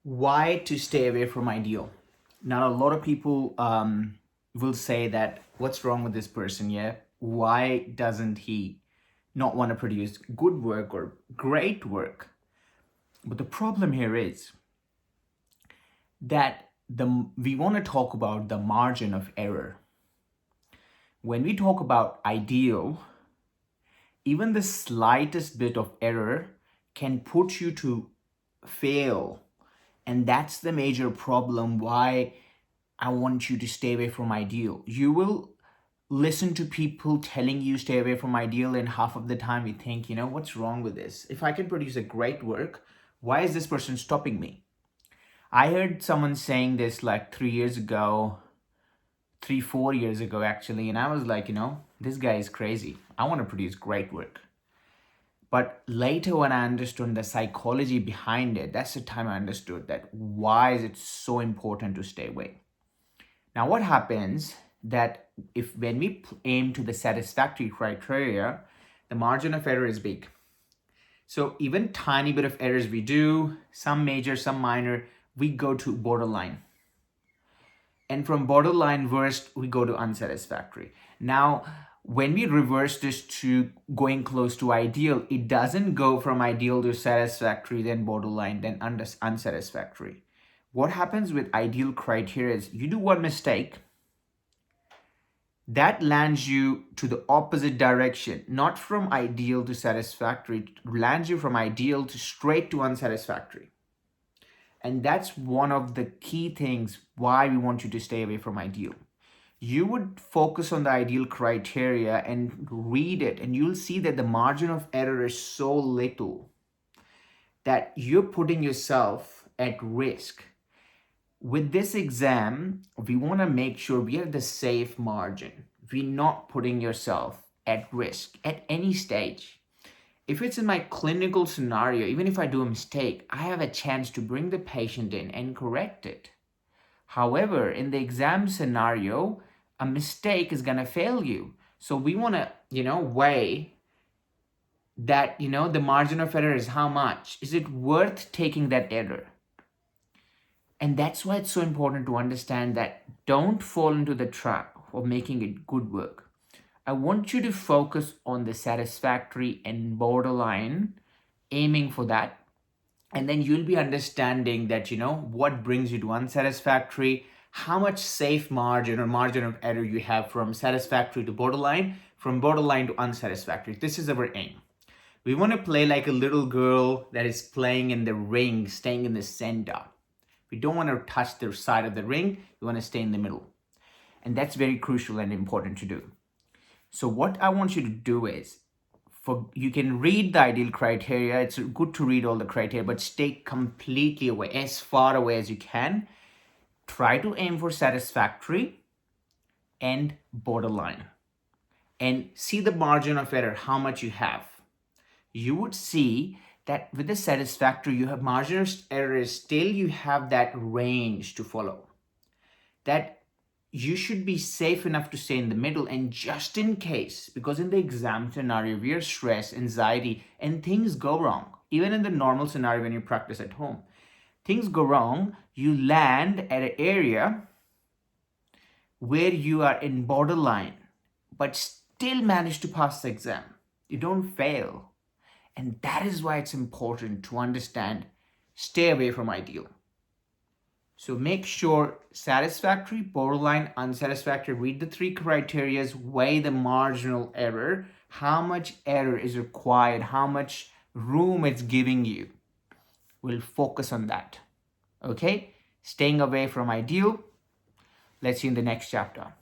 Why to stay away from ideal? Now, a lot of people will say that what's wrong with this person? Yeah, why doesn't he not want to produce good work or great work? But the problem here is that we want to talk about the margin of error. When we talk about ideal, even the slightest bit of error can put you to fail. And that's the major problem why I want you to stay away from ideal. You will listen to people telling you stay away from ideal, and half of the time you think, what's wrong with this? If I can produce a great work, why is this person stopping me? I heard someone saying this like 4 years ago actually, and I was like, this guy is crazy. I want to produce great work. But later when I understood the psychology behind it, that's the time I understood that why is it so important to stay away. Now what happens that when we aim to the satisfactory criteria, the margin of error is big. So even tiny bit of errors we do, some major, some minor, we go to borderline. And from borderline worst, we go to unsatisfactory. Now, when we reverse this to going close to ideal, it doesn't go from ideal to satisfactory, then borderline, then unsatisfactory. What happens with ideal criteria is you do one mistake, that lands you to the opposite direction, not from ideal to satisfactory, it lands you from ideal to straight to unsatisfactory. And that's one of the key things why we want you to stay away from ideal. You would focus on the ideal criteria and read it, and you'll see that the margin of error is so little that you're putting yourself at risk. With this exam, we want to make sure we have the safe margin. We're not putting yourself at risk at any stage. If it's in my clinical scenario, even if I do a mistake, I have a chance to bring the patient in and correct it. However, in the exam scenario, a mistake is going to fail you. So we want to, weigh that, the margin of error is how much. Is it worth taking that error? And that's why it's so important to understand that don't fall into the trap of making it good work. I want you to focus on the satisfactory and borderline, aiming for that. And then you'll be understanding that, what brings you to unsatisfactory, how much safe margin or margin of error you have from satisfactory to borderline, from borderline to unsatisfactory. This is our aim. We want to play like a little girl that is playing in the ring, staying in the center. We don't want to touch the side of the ring. We want to stay in the middle. And that's very crucial and important to do. So what I want you to do is, you can read the ideal criteria. It's good to read all the criteria, but stay completely away, as far away as you can. Try to aim for satisfactory and borderline. And see the margin of error, how much you have. You would see that with the satisfactory, you have margin of error, still you have that range to follow. That you should be safe enough to stay in the middle, and just in case, because in the exam scenario, we are stressed, anxiety, and things go wrong. Even in the normal scenario when you practice at home, things go wrong, you land at an area where you are in borderline, but still manage to pass the exam. You don't fail. And that is why it's important to understand, stay away from ideal. So make sure satisfactory, borderline, unsatisfactory, read the 3 criteria, weigh the marginal error, how much error is required, how much room it's giving you. We'll focus on that. Okay? Staying away from ideal. Let's see in the next chapter.